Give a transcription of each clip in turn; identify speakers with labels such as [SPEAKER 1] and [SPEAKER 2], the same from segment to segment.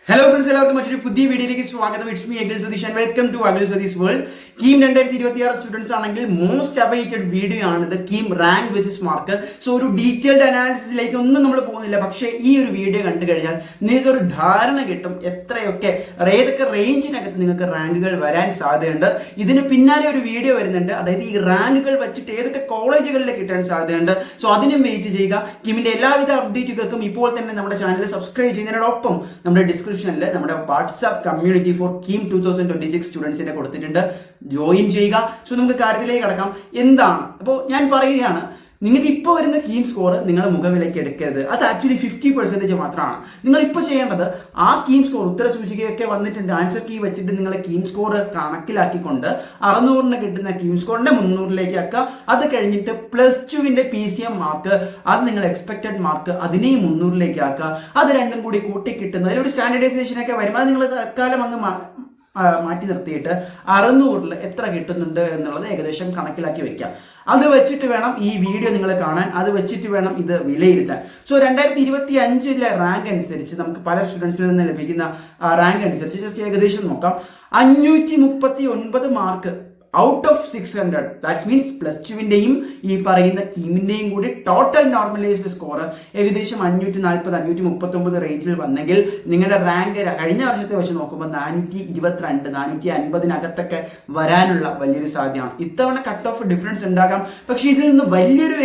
[SPEAKER 1] Hello friends, എല്ലാവർക്കും മറ്റൊരു പുതിയ വീഡിയോയിലേക്ക് സ്വാഗതം. It's me Akhil Satheesh and welcome to Akhil Satheesh world. KEAM 2026 students ആണെങ്കിൽ മോസ്റ്റ് അവൈറ്റഡ് വീഡിയോ ആണിത്, KEAM rank basis mark. So ഒരു ഡീറ്റെയിൽഡ് അനാലിസിസിലേക്ക് ഒന്നും നമ്മൾ പോകുന്നില്ല, പക്ഷേ ഈ ഒരു വീഡിയോ കണ്ടു കഴിഞ്ഞാൽ നിങ്ങൾക്ക് ഒരു ധാരണ കിട്ടും ഏതൊക്കെ റേഞ്ചിനകത്ത് നിങ്ങൾക്ക് റാങ്കുകൾ വരാൻ സാധ്യതയുണ്ട്. ഇതിന് പിന്നാലെ ഒരു വീഡിയോ വരുന്നുണ്ട്, അതായത് ഈ റാങ്കുകൾ വെച്ചിട്ട് ഏതൊക്കെ കോളേജുകളിൽ കിട്ടാൻ സാധ്യതയുണ്ട്. സോ അതിനും വെയിറ്റ് ചെയ്യുക. കീമിന്റെ എല്ലാവിധ അപ്ഡേറ്റുകൾക്കും ഇപ്പോൾ തന്നെ നമ്മുടെ ചാനൽ സബ്സ്ക്രൈബ് ചെയ്യുന്നതിനോടൊപ്പം നമ്മുടെ ഡിസ്ക്രിപ്ഷനിൽ നമ്മുടെ വാട്സ്ആപ്പ് കമ്മ്യൂണിറ്റി ഫോർ കീം 2026 സ്റ്റുഡൻസിനെ കൊടുത്തിട്ടുണ്ട്, ജോയിൻ ചെയ്യുക. സോ നമുക്ക് കാര്യത്തിലേക്ക് കടക്കാം. എന്താണ് അപ്പോൾ ഞാൻ പറയുകയാണ്, നിങ്ങൾക്ക് ഇപ്പോൾ വരുന്ന കീം സ്കോർ നിങ്ങൾ മുഖവിലേക്ക് എടുക്കരുത്. അത് ആക്ച്വലി 50% മാത്രമാണ്. നിങ്ങൾ ഇപ്പോൾ ചെയ്യേണ്ടത് ആ കീം സ്കോർ ഉത്തരസൂചികയൊക്കെ വന്നിട്ടുണ്ട്, ആൻസർ കീ വെച്ചിട്ട് നിങ്ങൾ കീം സ്കോർ കണക്കിലാക്കിക്കൊണ്ട് 600 കിട്ടുന്ന കീം സ്കോറിന്റെ 300 ആക്കുക. അത് കഴിഞ്ഞിട്ട് +2 PCM മാർക്ക്, അത് നിങ്ങൾ എക്സ്പെക്റ്റഡ് മാർക്ക് അതിനെയും 300 ആക്കുക. അത് രണ്ടും കൂടി കൂട്ടി കിട്ടുന്ന അതിലൊരു സ്റ്റാൻഡർഡൈസേഷൻ ഒക്കെ വരും. അത് നിങ്ങൾ തൽക്കാലം അങ്ങ് മാറ്റി നിർത്തിയിട്ട് 600 എത്ര കിട്ടുന്നുണ്ട് എന്നുള്ളത് ഏകദേശം കണക്കിലാക്കി വെക്കാം. അത് വെച്ചിട്ട് വേണം ഈ വീഡിയോ നിങ്ങൾ കാണാൻ, അത് വെച്ചിട്ട് വേണം ഇത് വിലയിരുത്താൻ. സോ 2025 റാങ്ക് അനുസരിച്ച് നമുക്ക് പല സ്റ്റുഡൻസിൽ നിന്ന് ലഭിക്കുന്ന റാങ്ക് അനുസരിച്ച് ജസ്റ്റ് ഏകദേശം നോക്കാം. 539 mark out of 600, that's means +2 ഈ പറയുന്ന കീമിന്റെയും കൂടി ടോട്ടൽ നോർമലൈസ്ഡ് സ്കോർ ഏകദേശം 540 539 റേഞ്ചിൽ വന്നെങ്കിൽ നിങ്ങളുടെ റാങ്ക് കഴിഞ്ഞ വർഷത്തെ വെച്ച് നോക്കുമ്പോൾ 422 450 വരാനുള്ള വലിയൊരു സാധ്യതയാണ്. ഇത്തവണ കട്ട് ഓഫ് ഡിഫറൻസ് ഉണ്ടാകാം, പക്ഷെ ഇതിൽ നിന്ന് വലിയൊരു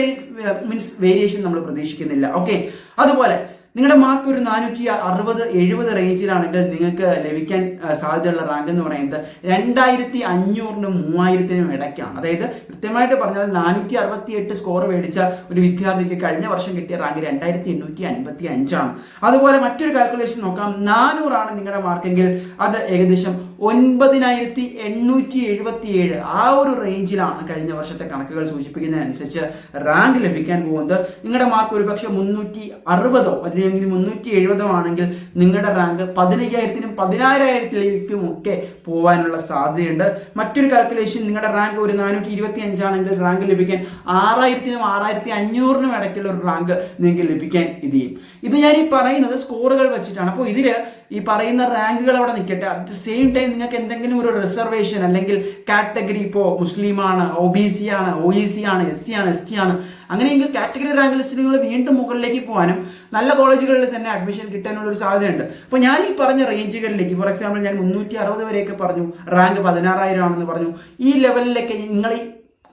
[SPEAKER 1] വേരിയേഷൻ നമ്മൾ പ്രതീക്ഷിക്കുന്നില്ല. ഓക്കെ, അതുപോലെ നിങ്ങളുടെ മാർക്ക് ഒരു 460-70 റേഞ്ചിലാണെങ്കിൽ നിങ്ങൾക്ക് ലഭിക്കാൻ സാധ്യതയുള്ള റാങ്ക് എന്ന് പറയുന്നത് 2500-നും 3000-നും ഇടയ്ക്കാണ്. അതായത് കൃത്യമായിട്ട് പറഞ്ഞാൽ 468 സ്കോർ മേടിച്ച ഒരു വിദ്യാർത്ഥിക്ക് കഴിഞ്ഞ വർഷം കിട്ടിയ റാങ്ക് 2855 അതുപോലെ മറ്റൊരു കാൽക്കുലേഷൻ നോക്കാം. 400 നിങ്ങളുടെ മാർക്കെങ്കിൽ അത് ഏകദേശം 9877 ആ ഒരു റേഞ്ചിലാണ് കഴിഞ്ഞ വർഷത്തെ കണക്കുകൾ സൂചിപ്പിക്കുന്നതിനനുസരിച്ച് റാങ്ക് ലഭിക്കാൻ പോകുന്നത്. നിങ്ങളുടെ മാർക്ക് ഒരു പക്ഷേ 360 അല്ലെങ്കിൽ 370 ആണെങ്കിൽ നിങ്ങളുടെ റാങ്ക് 15000-നും 16000-ലേക്കും ഒക്കെ പോകാനുള്ള സാധ്യതയുണ്ട്. മറ്റൊരു കാൽക്കുലേഷൻ, നിങ്ങളുടെ റാങ്ക് ഒരു 425 ആണെങ്കിൽ റാങ്ക് ലഭിക്കാൻ 6000-നും 6500-നും ഇടയ്ക്കുള്ള ഒരു റാങ്ക് നിങ്ങൾക്ക് ലഭിക്കാൻ ഇത് ചെയ്യും. ഇത് ഞാൻ ഈ പറയുന്നത് സ്കോറുകൾ വെച്ചിട്ടാണ്. അപ്പോൾ ഇതിൽ ഈ പറയുന്ന റാങ്കുകൾ അവിടെ നിൽക്കട്ടെ, അറ്റ് ദ സെയിം ടൈം നിങ്ങൾക്ക് എന്തെങ്കിലും ഒരു റിസർവേഷൻ അല്ലെങ്കിൽ കാറ്റഗറി, ഇപ്പോൾ മുസ്ലിമാണ്, OBC ആണ്, OEC ആണ്, SC ആണ്, ST ആണ്, അങ്ങനെയെങ്കിൽ കാറ്റഗറി റാങ്ക് ലിസ്റ്റ് നിങ്ങൾ വീണ്ടും മുകളിലേക്ക് പോകാനും നല്ല കോളേജുകളിൽ തന്നെ അഡ്മിഷൻ കിട്ടാനുള്ള ഒരു സാധ്യതയുണ്ട്. അപ്പോൾ ഞാൻ ഈ പറഞ്ഞ റേഞ്ചുകളിലേക്ക്, ഫോർ എക്സാമ്പിൾ ഞാൻ 360 വരെയൊക്കെ പറഞ്ഞു, റാങ്ക് 16000 ആണെന്ന് പറഞ്ഞു, ഈ ലെവലിലേക്ക് നിങ്ങൾ ഈ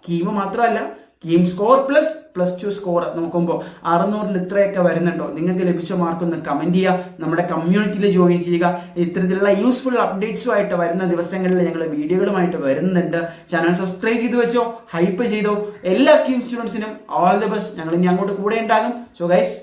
[SPEAKER 1] കീമ മാത്രമല്ല കീം സ്കോർ +2 സ്കോർ നോക്കുമ്പോൾ 600-ൽ ഇത്രയൊക്കെ വരുന്നുണ്ടോ, നിങ്ങൾക്ക് ലഭിച്ച മാർക്ക് ഒന്ന് കമൻറ്റ് ചെയ്യുക, നമ്മുടെ കമ്മ്യൂണിറ്റിയിൽ ജോയിൻ ചെയ്യുക. ഇത്തരത്തിലുള്ള യൂസ്ഫുൾ അപ്ഡേറ്റ്സുമായിട്ട് വരുന്ന ദിവസങ്ങളിൽ ഞങ്ങൾ വീഡിയോകളുമായിട്ട് വരുന്നുണ്ട്. ചാനൽ സബ്സ്ക്രൈബ് ചെയ്ത് വെച്ചോ, ഹൈപ്പ് ചെയ്തോ. എല്ലാ കീം സ്റ്റുഡൻസിനും ഓൾ ദി ബെസ്റ്റ്. ഞങ്ങൾ ഇനി അങ്ങോട്ട് കൂടെ ഉണ്ടാകും. So guys,